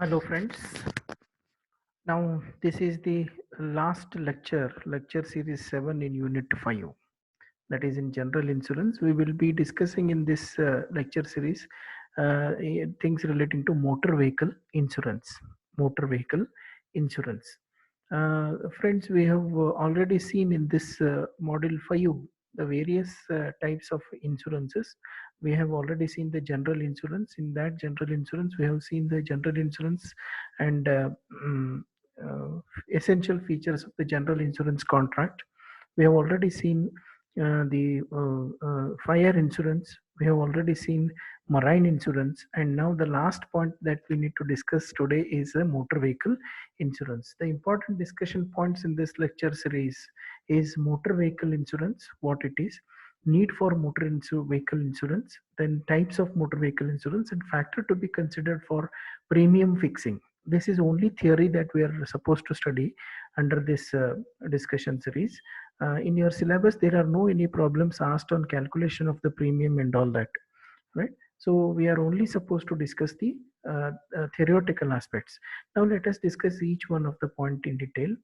Hello friends. Now this is the last lecture series 7 in unit 5, that is in general insurance. We will be discussing in this lecture series things relating to motor vehicle insurance. Motor vehicle insurance. Friends, we have already seen in this module 5 the various types of insurances. We have already seen the general insurance. In that general insurance, we have seen the general insurance and mm, uh, essential features of the general insurance contract. We have already seen the fire insurance. We have already seen marine insurance, and now the last point that we need to discuss today is a motor vehicle insurance. The important discussion points in this lecture series is motor vehicle insurance, what it is, need for vehicle insurance, then types of motor vehicle insurance, and factor to be considered for premium fixing. This is only theory that we are supposed to study under this discussion series. In your syllabus, there are no any problems asked on calculation of the premium and all that, right? So we are only supposed to discuss the theoretical aspects. Now let us discuss each one of the point in detail.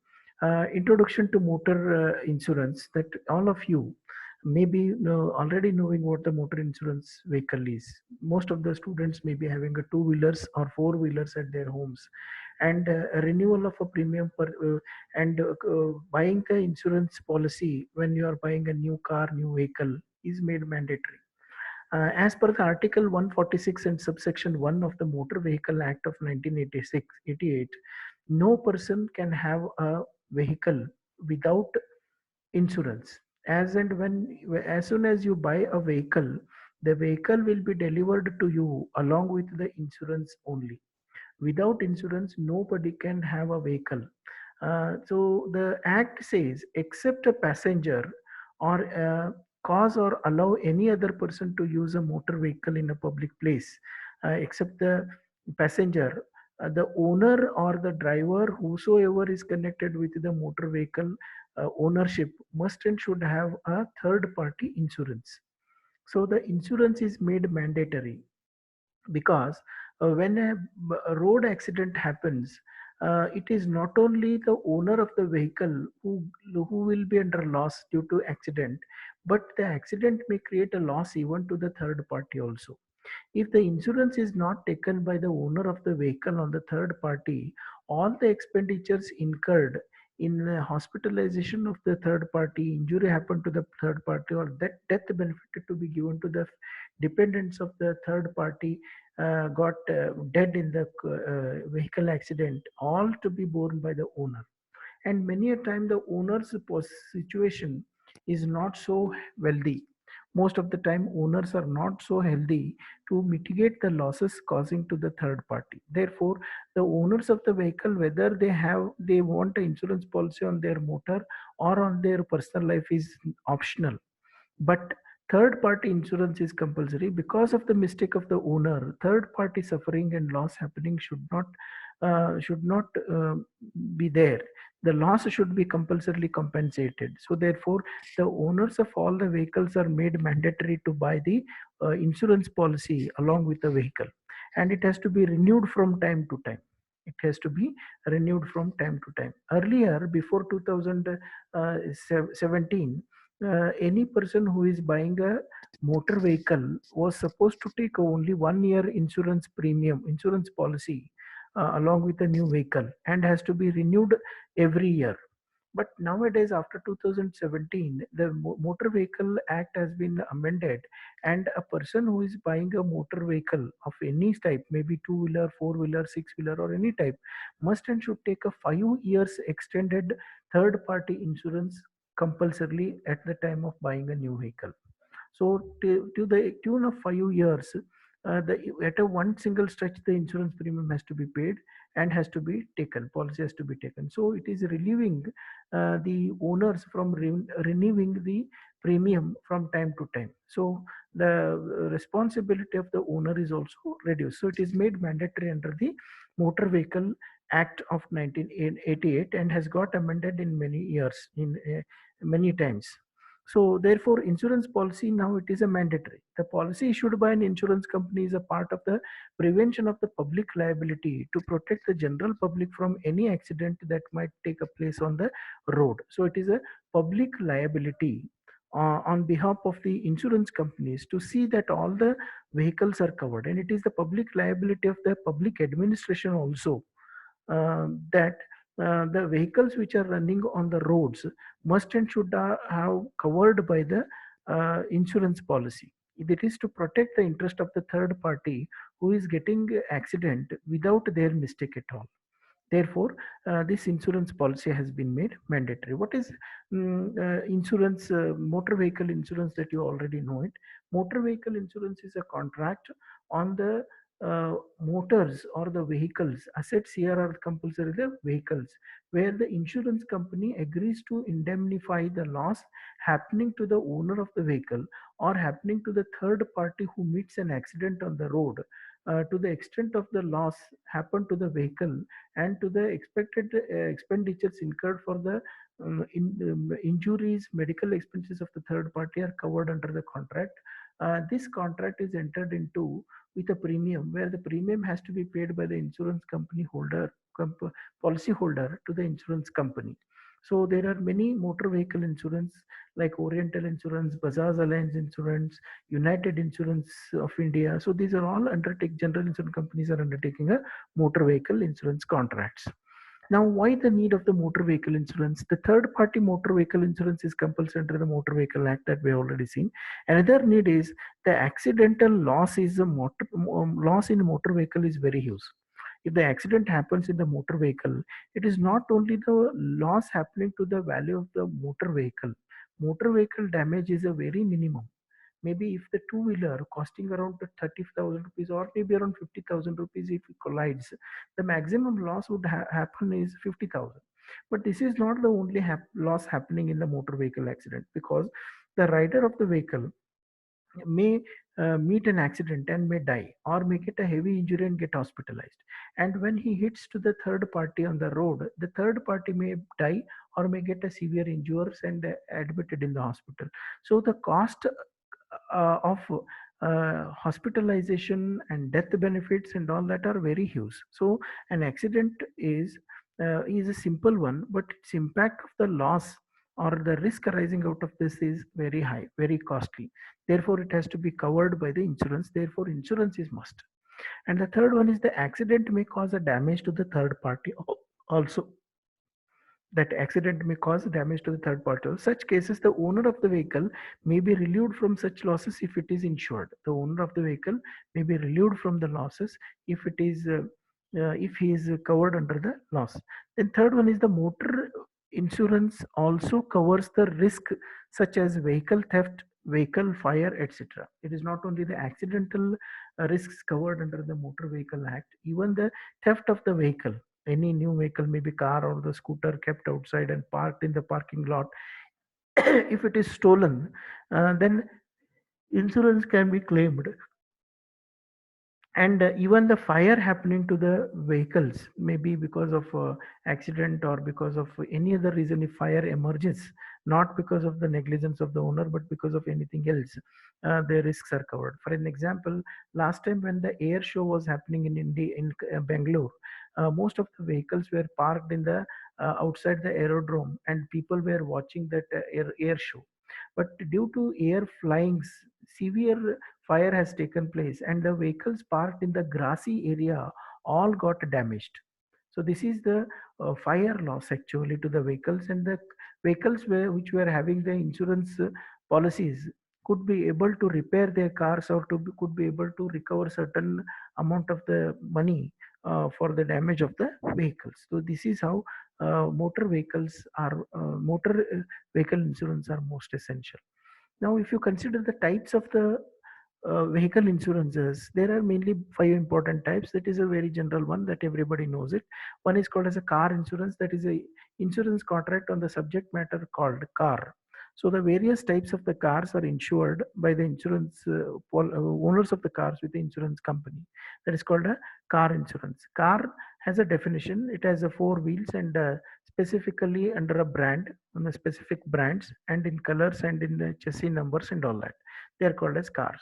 Introduction to motor insurance, that all of you may be already knowing what the motor insurance vehicle is. Most of the students may be having a two-wheelers or four-wheelers at their homes, and a renewal of a premium per and buying the insurance policy when you are buying a new car, new vehicle is made mandatory. As per the Article 146 and subsection 1 of the Motor Vehicle Act of 1988, no person can have a vehicle without insurance. As soon as you buy a vehicle, the vehicle will be delivered to you along with the insurance only. Without insurance, nobody can have a vehicle. So the act says, except a passenger or cause or allow any other person to use a motor vehicle in a public place, except the passenger, the owner or the driver, whosoever is connected with the motor vehicle ownership, must and should have a third party insurance. So the insurance is made mandatory because when a road accident happens, it is not only the owner of the vehicle who will be under loss due to accident, but the accident may create a loss even to the third party also. If the insurance is not taken by the owner of the vehicle on the third party, all the expenditures incurred in the hospitalization of the third party, injury happened to the third party, or that death benefit to be given to the dependents of the third party, got dead in the vehicle accident, all to be borne by the owner. And many a time the owner's situation is not so wealthy. Most of the time owners are not so healthy to mitigate the losses causing to the third party. Therefore, the owners of the vehicle, whether they want an insurance policy on their motor or on their personal life, is optional, but third party insurance is compulsory. Because of the mistake of the owner, third party suffering and loss happening should not be there. The loss should be compulsorily compensated. So therefore, the owners of all the vehicles are made mandatory to buy the insurance policy along with the vehicle, and it has to be renewed from time to time. It has to be renewed from time to time. Earlier, before 2017, any person who is buying a motor vehicle was supposed to take only 1 year insurance policy along with a new vehicle, and has to be renewed every year. But nowadays, after 2017, the Motor Vehicle Act has been amended, and a person who is buying a motor vehicle of any type, maybe two-wheeler, four-wheeler, six-wheeler, or any type, must and should take a 5 years extended third-party insurance compulsorily at the time of buying a new vehicle. So to the tune of 5 years, at a one single stretch, the insurance premium has to be paid and has to be taken. Policy has to be taken. So it is relieving the owners from renewing the premium from time to time. So the responsibility of the owner is also reduced. So it is made mandatory under the Motor Vehicle Act of 1988 and has got amended in many years, in many times. So therefore, insurance policy now it is a mandatory. The policy issued by an insurance company is a part of the prevention of the public liability to protect the general public from any accident that might take a place on the road. So it is a public liability on behalf of the insurance companies to see that all the vehicles are covered, and it is the public liability of the public administration also, that the vehicles which are running on the roads must and should have covered by the insurance policy. It is to protect the interest of the third party who is getting accident without their mistake at all. Therefore, this insurance policy has been made mandatory. What is insurance, motor vehicle insurance, that you already know it? Motor vehicle insurance is a contract on the motors or the vehicles. Assets here are compulsory the vehicles, where the insurance company agrees to indemnify the loss happening to the owner of the vehicle or happening to the third party who meets an accident on the road, to the extent of the loss happened to the vehicle and to the expected expenditures incurred for the injuries, medical expenses of the third party are covered under the contract. This contract is entered into with a premium, where the premium has to be paid by the insurance company holder, policy holder, to the insurance company. So there are many motor vehicle insurance like Oriental Insurance, Bajaj Allianz Insurance, United Insurance of India. So these are all general insurance companies are undertaking a motor vehicle insurance contracts. Now, why the need of the motor vehicle insurance? The third party motor vehicle insurance is compulsory under the Motor Vehicle Act that we have already seen. Another need is the accidental loss is a loss in motor vehicle is very huge. If the accident happens in the motor vehicle, it is not only the loss happening to the value of the motor vehicle. Motor vehicle damage is a very minimum. Maybe if the two-wheeler costing around 30,000 rupees or maybe around 50,000 rupees, if it collides, the maximum loss would happen is 50,000. But this is not the only loss happening in the motor vehicle accident, because the rider of the vehicle may meet an accident and may die, or may get a heavy injury and get hospitalized. And when he hits to the third party on the road, the third party may die or may get a severe injuries and admitted in the hospital. So the cost of hospitalization and death benefits and all that are very huge. So an accident is a simple one, but its impact of the loss or the risk arising out of this is very high, very costly. Therefore, it has to be covered by the insurance. Therefore, insurance is must. And the third one is the accident may cause a damage to the third party also. That accident may cause damage to the third party. In such cases, the owner of the vehicle may be relieved from such losses if it is insured. The owner of the vehicle may be relieved from the losses if it is if he is covered under the loss. Then third one is the motor insurance also covers the risk such as vehicle theft, vehicle fire, etc. It is not only the accidental risks covered under the Motor Vehicle Act, even the theft of the vehicle. Any new vehicle, maybe car or the scooter, kept outside and parked in the parking lot, if it is stolen, then insurance can be claimed. And even the fire happening to the vehicles, maybe because of accident or because of any other reason, if fire emerges, not because of the negligence of the owner but because of anything else, the risks are covered. For an example, last time when the air show was happening in India, in Bangalore, most of the vehicles were parked in the outside the aerodrome, and people were watching that air show. But due to air flying, severe fire has taken place and the vehicles parked in the grassy area all got damaged. So this is the fire loss actually to the vehicles, and the vehicles which were having the insurance policies could be able to repair their cars or could be able to recover certain amount of the money for the damage of the vehicles. So this is how motor vehicle insurance are most essential. Now, if you consider the types of the vehicle insurances, there are mainly five important types. That is a very general one that everybody knows it. One is called as a car insurance. That is a insurance contract on the subject matter called car. So the various types of the cars are insured by the insurance owners of the cars with the insurance company. That is called a car insurance. Car has a definition. It has a four wheels and specifically under a brand, on the specific brands, and in colors and in the chassis numbers and all that. They are called as cars.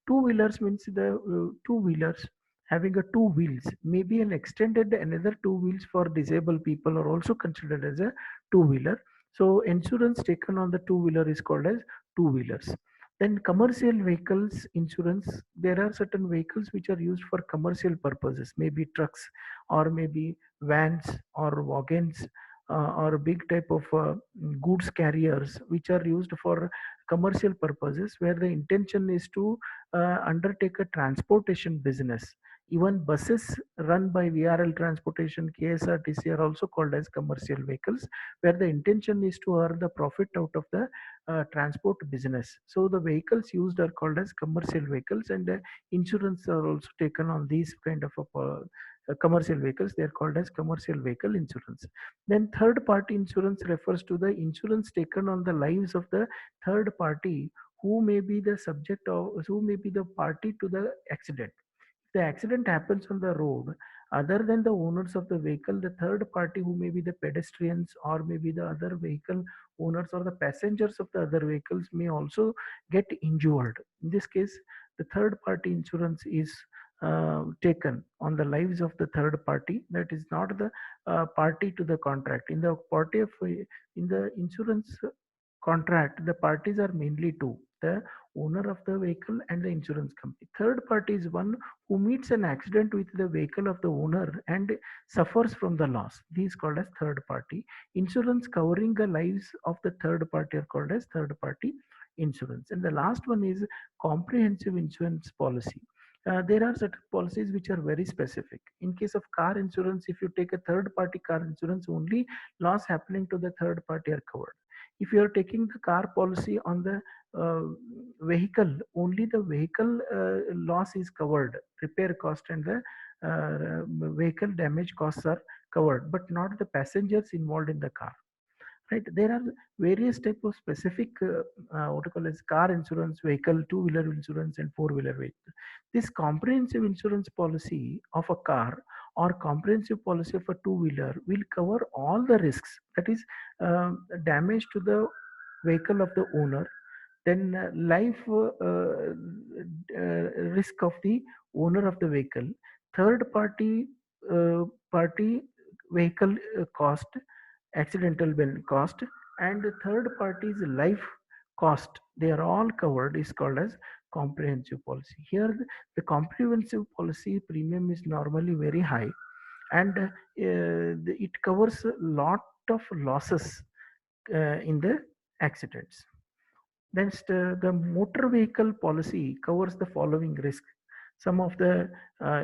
Two wheelers means the two wheelers having a two wheels, maybe an extended another two wheels for disabled people are also considered as a two wheeler. So insurance taken on the two wheeler is called as two wheelers. Then commercial vehicles insurance, there are certain vehicles which are used for commercial purposes, maybe trucks or maybe vans or wagons, or big type of goods carriers which are used for commercial purposes, where the intention is to undertake a transportation business. Even buses run by VRL Transportation, KSRTC are also called as commercial vehicles, where the intention is to earn the profit out of the transport business. So the vehicles used are called as commercial vehicles, and insurance are also taken on these kind of commercial vehicles. They are called as commercial vehicle insurance. Then third party insurance refers to the insurance taken on the lives of the third party who may be the subject of, who may be the party to the accident. The accident happens on the road, other than the owners of the vehicle, the third party who may be the pedestrians or maybe the other vehicle owners or the passengers of the other vehicles may also get injured. In this case, the third party insurance is taken on the lives of the third party, that is not the party to the contract. In the party of in the insurance contract, the parties are mainly two: the owner of the vehicle and the insurance company. Third party is one who meets an accident with the vehicle of the owner and suffers from the loss. These called as third party insurance. Covering the lives of the third party are called as third party insurance. And the last one is comprehensive insurance policy. There are certain policies which are very specific. In case of car insurance, if you take a third party car insurance, only loss happening to the third party are covered. If you are taking the car policy on the uh, vehicle, only the vehicle loss is covered, repair cost and the vehicle damage costs are covered, but not the passengers involved in the car. Right, there are various type of specific what you call as car insurance, vehicle two wheeler insurance and four wheeler vehicle. This comprehensive insurance policy of a car or comprehensive policy of a two wheeler will cover all the risks, that is damage to the vehicle of the owner, then life risk of the owner of the vehicle, third uh, party vehicle cost, accidental cost, and the third party's life cost. They are all covered, is called as comprehensive policy. Here the comprehensive policy premium is normally very high, and it covers a lot of losses in the accidents. Then the motor vehicle policy covers the following risks. Some of the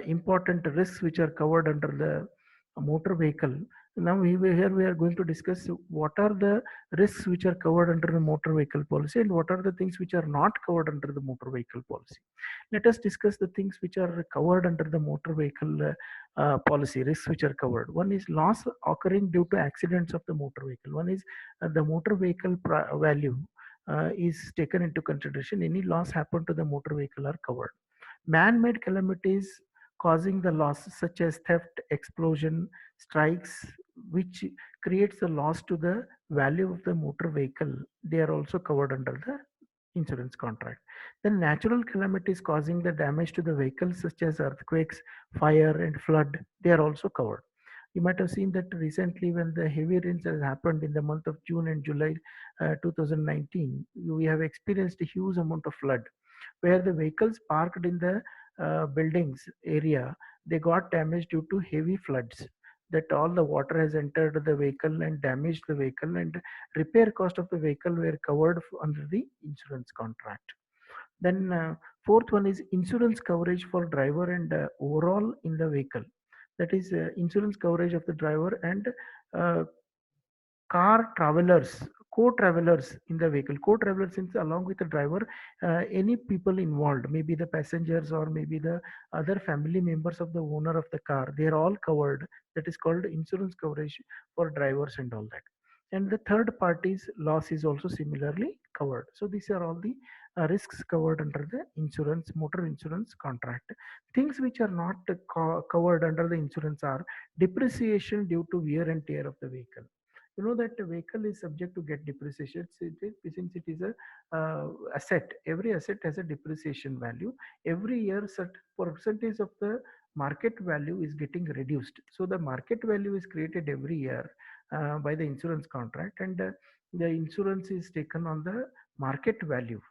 important risks which are covered under the motor vehicle. Now here we are going to discuss what are the risks which are covered under the motor vehicle policy and what are the things which are not covered under the motor vehicle policy. Let us discuss the things which are covered under the motor vehicle policy, risks which are covered. One is loss occurring due to accidents of the motor vehicle. One is the motor vehicle value is taken into consideration. Any loss happen to the motor vehicle are covered. Man-made calamities causing the loss, such as theft, explosion, strikes, which creates a loss to the value of the motor vehicle, they are also covered under the insurance contract. Then natural calamities causing the damage to the vehicle, such as earthquakes, fire, and flood, they are also covered. You might have seen that recently when the heavy rains has happened in the month of June and July 2019, we have experienced a huge amount of flood where the vehicles parked in the buildings area, they got damaged due to heavy floods, that all the water has entered the vehicle and damaged the vehicle, and repair cost of the vehicle were covered under the insurance contract. Then fourth one is insurance coverage for driver and overall in the vehicle, that is insurance coverage of the driver and uh, car travelers, co-travelers in the vehicle. Co-travelers means along with the driver, any people involved, maybe the passengers or maybe the other family members of the owner of the car, they are all covered. That is called insurance coverage for drivers and all that. And the third party's loss is also similarly covered. So these are all the risks covered under the insurance, motor insurance contract. Things which are not covered under the insurance are depreciation due to wear and tear of the vehicle, You know that the vehicle is subject to get depreciation since it is a asset. Every asset has a depreciation value. Every year, certain percentage of the market value is getting reduced. So the market value is created every year by the insurance contract, and the insurance is taken on the market value.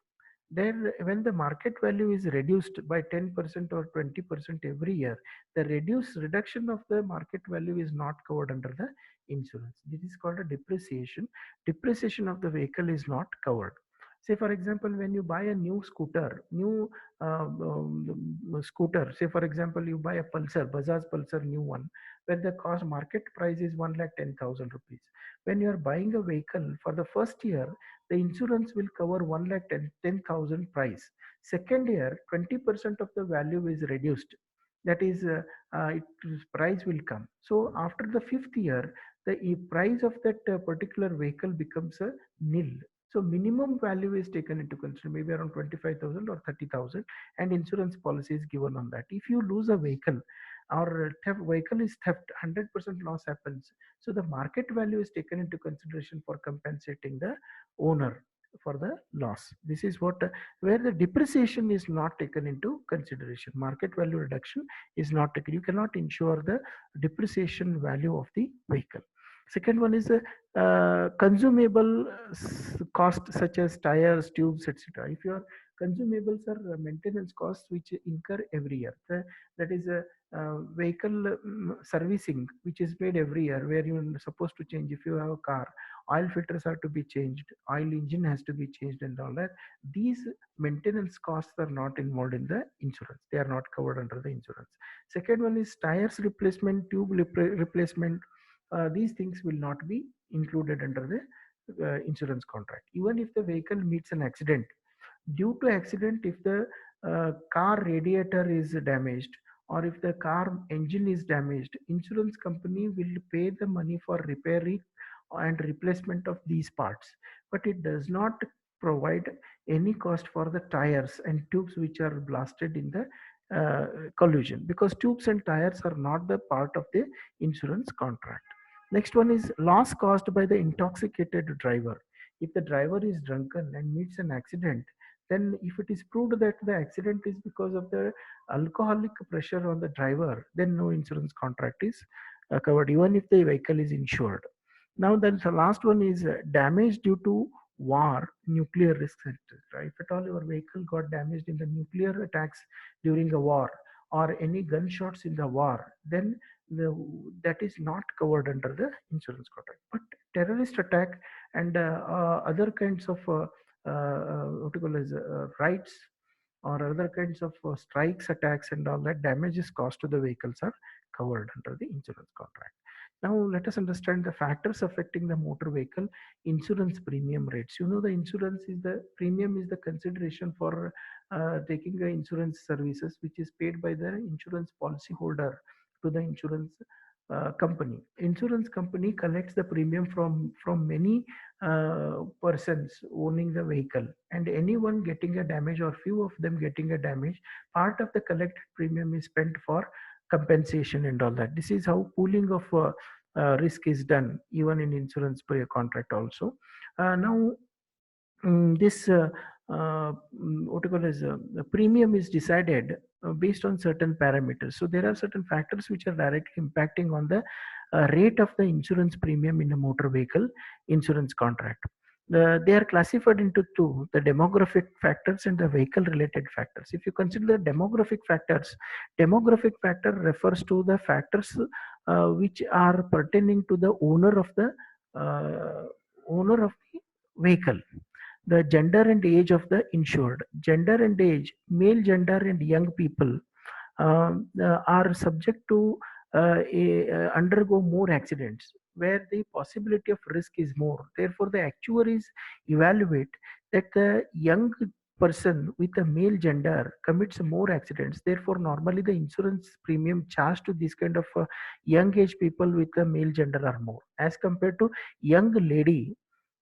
Then when the market value is reduced by 10% or 20% every year, the reduction of the market value is not covered under the insurance. This is called a depreciation. Depreciation of the vehicle is not covered. Say for example, when you buy a new scooter, scooter, say for example, you buy a Pulsar, Bajaj Pulsar new one, where the cost market price is 1,10,000 rupees. When you are buying a vehicle for the first year, the insurance will cover 1,10,000 price. Second year, 20% of the value is reduced. That is, price will come. So after the fifth year, the price of that particular vehicle becomes a nil. So minimum value is taken into consideration, maybe around 25,000 or 30,000, and insurance policy is given on that. If you lose a vehicle or vehicle is theft, 100% loss happens. So the market value is taken into consideration for compensating the owner for the loss. This is what where the depreciation is not taken into consideration. Market value reduction is not taken. You cannot insure the depreciation value of the vehicle. Second one is consumable cost such as tires, tubes, etc. If your consumables are maintenance costs which incur every year, that is a vehicle servicing which is made every year, where you're supposed to change. If you have a car, oil filters are to be changed, oil engine has to be changed, and all that. These maintenance costs are not involved in the insurance. They are not covered under the insurance. Second one is tires replacement, tube replacement. These things will not be included under the insurance contract. Even if the vehicle meets an accident, due to accident, if the car radiator is damaged or if the car engine is damaged, insurance company will pay the money for repairing and replacement of these parts, but it does not provide any cost for the tires and tubes which are blasted in the collision, because tubes and tires are not the part of the insurance contract. Next one is loss caused by the intoxicated driver. If the driver is drunken and meets an accident, then if it is proved that the accident is because of the alcoholic pressure on the driver, then no insurance contract is covered, even if the vehicle is insured. Now then the last one is damage due to war, nuclear risk, etc. If at all your vehicle got damaged in the nuclear attacks during a war or any gunshots in the war, then that is not covered under the insurance contract. But terrorist attack and other kinds of what you call as rights or other kinds of strikes, attacks, and all that damages caused to the vehicles are covered under the insurance contract. Now let us understand the factors affecting the motor vehicle insurance premium rates. You know, the insurance is the premium is the consideration for taking the insurance services, which is paid by the insurance policy holder to the insurance company. Insurance company collects the premium from many persons owning the vehicle, and anyone getting a damage or few of them getting a damage, part of the collected premium is spent for compensation and all that. This is how pooling of risk is done even in insurance per contract also. Now this what you call as the premium is decided based on certain parameters. So there are certain factors which are directly impacting on the rate of the insurance premium in a motor vehicle insurance contract. They are classified into two: the demographic factors and the vehicle related factors. If you consider the demographic factor refers to the factors which are pertaining to the owner of the vehicle. The gender and age of the insured. Gender and age, male gender and young people are subject to undergo more accidents where the possibility of risk is more. Therefore, the actuaries evaluate that the young person with a male gender commits more accidents. Therefore, normally the insurance premium charged to this kind of young age people with a male gender are more as compared to young lady,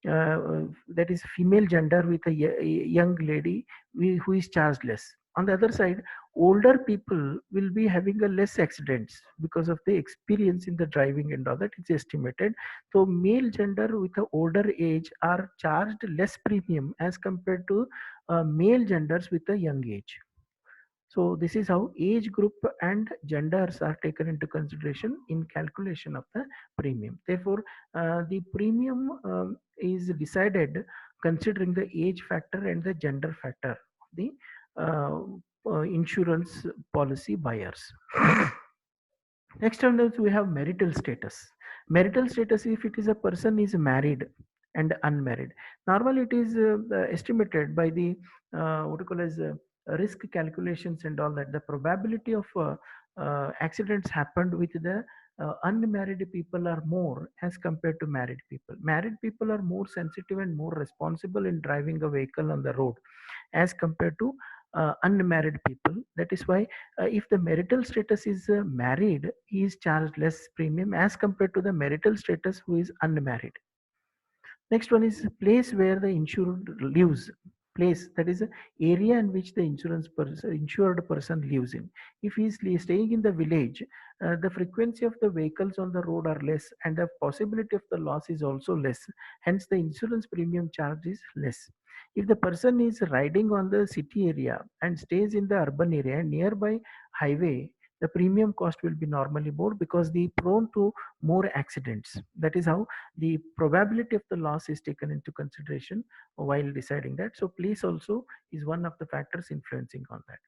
that is female gender with a young lady who is charged less. On the other side, older people will be having a less accidents because of the experience in the driving and all that. It's estimated. So male gender with a older age are charged less premium as compared to male genders with a young age. So this is how age group and genders are taken into consideration in calculation of the premium. Therefore, the premium is decided considering the age factor and the gender factor of the uh, insurance policy buyers. Next on this we have marital status. Marital status, if it is a person is married and unmarried. Normally it is estimated by the what you call as risk calculations and all that. The probability of accidents happened with the unmarried people are more as compared to married people. Married people are more sensitive and more responsible in driving a vehicle on the road as compared to unmarried people. That is why if the marital status is married, he is charged less premium as compared to the marital status who is unmarried. Next one is place where the insured lives. Place, that is a area in which the insured person lives in. If he is staying in the village, the frequency of the vehicles on the road are less and the possibility of the loss is also less. Hence, the insurance premium charge is less. If the person is riding on the city area and stays in the urban area and nearby highway, the premium cost will be normally more because they prone to more accidents. That is how the probability of the loss is taken into consideration while deciding that. So place also is one of the factors influencing on that.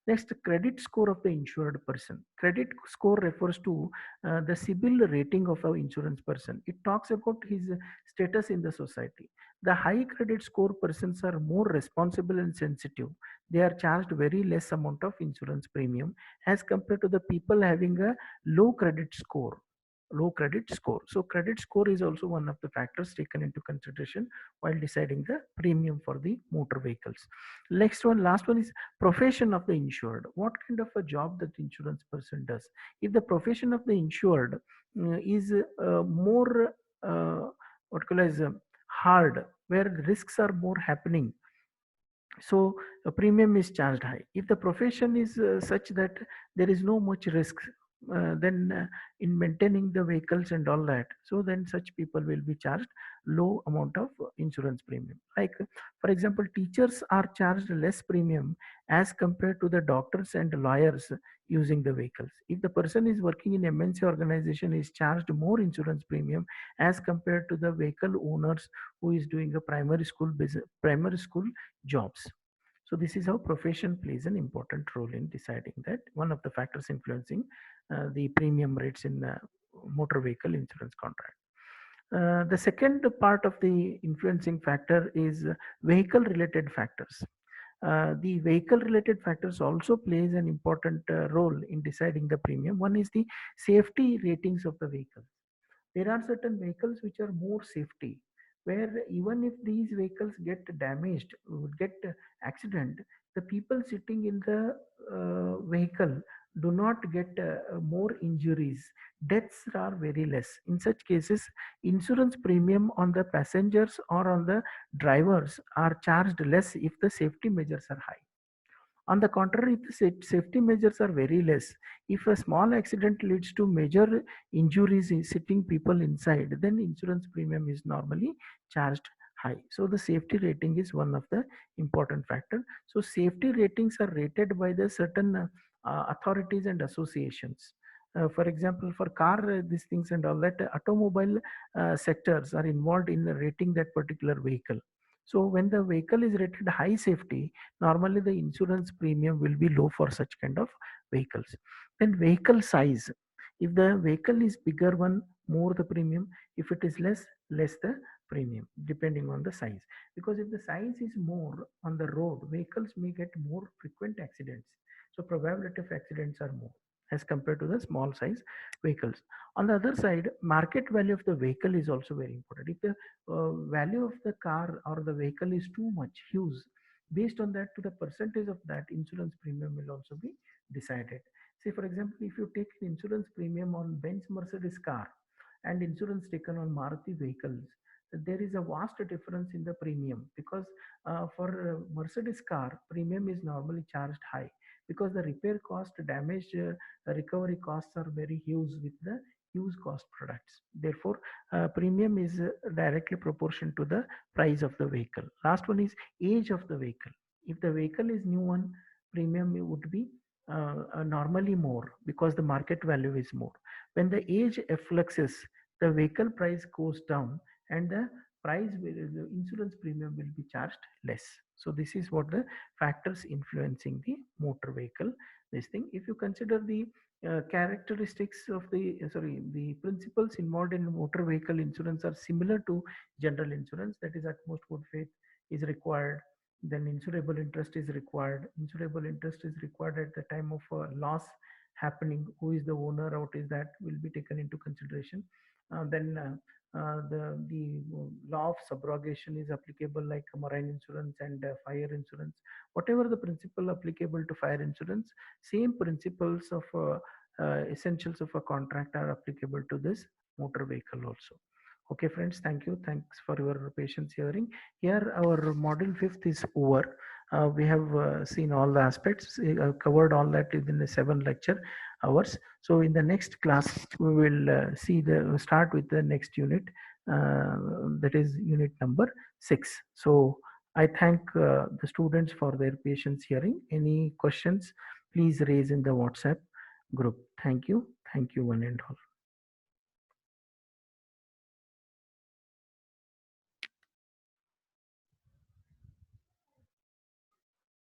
Next, credit score of the insured person. Credit score refers to the CIBIL rating of an insurance person. It talks about his status in the society. The high credit score persons are more responsible and sensitive. They are charged very less amount of insurance premium as compared to the people having a low credit score. Low credit score. So credit score is also one of the factors taken into consideration while deciding the premium for the motor vehicles. Next one, last one is profession of the insured. What kind of a job that insurance person does? If the profession of the insured is more what call as hard, where the risks are more happening, so a premium is charged high. If the profession is such that there is no much risk, then in maintaining the vehicles and all that, so then such people will be charged low amount of insurance premium. Like for example, teachers are charged less premium as compared to the doctors and lawyers using the vehicles. If the person is working in MNC organization, is charged more insurance premium as compared to the vehicle owners who is doing a primary school business, primary school jobs. So this is how profession plays an important role in deciding that, one of the factors influencing the premium rates in motor vehicle insurance contract. The second part of the influencing factor is vehicle related factors. The vehicle related factors also plays an important role in deciding the premium. One is the safety ratings of the vehicle. There are certain vehicles which are more safety, where even if these vehicles get damaged, get accident, the people sitting in the vehicle do not get more injuries. Deaths are very less. In such cases, insurance premium on the passengers or on the drivers are charged less if the safety measures are high. On the contrary, if the safety measures are very less, if a small accident leads to major injuries in sitting people inside, then insurance premium is normally charged high. So the safety rating is one of the important factor. So safety ratings are rated by the certain authorities and associations. For example, for car, these things and all that, automobile sectors are involved in rating that particular vehicle. So when the vehicle is rated high safety, normally the insurance premium will be low for such kind of vehicles. Then vehicle size. If the vehicle is bigger one, more the premium. If it is less, less the premium, depending on the size. Because if the size is more on the road, vehicles may get more frequent accidents. So probability of accidents are more as compared to the small size vehicles. On the other side, market value of the vehicle is also very important. If the value of the car or the vehicle is too much huge, based on that, to the percentage of that, insurance premium will also be decided. Say for example, if you take insurance premium on Benz Mercedes car and insurance taken on Maruti vehicles, there is a vast difference in the premium, because for Mercedes car, premium is normally charged high because the repair cost, damage recovery costs are very huge with the used cost products. Therefore, premium is directly proportion to the price of the vehicle. Last one is age of the vehicle. If the vehicle is new one, premium would be normally more because the market value is more. When the age fluxes, the vehicle price goes down and the the insurance premium will be charged less. So this is what the factors influencing the motor vehicle. This thing, if you consider the characteristics of the the principles involved in motor vehicle insurance are similar to general insurance. That is, utmost good faith is required, then insurable interest is required. Insurable interest is required at the time of loss happening. Who is the owner, what is that, will be taken into consideration. The law of subrogation is applicable, like marine insurance and fire insurance. Whatever the principle applicable to fire insurance, same principles of essentials of a contract are applicable to this motor vehicle also. Okay, friends, thank you. Thanks for your patience hearing. Here, our module 5th is over. We have seen all the aspects, covered all that within the 7 lecture hours. So in the next class, we will start with the next unit, that is unit number 6. So I thank the students for their patience hearing. Any questions, please raise in the WhatsApp group. Thank you. Thank you, one and all.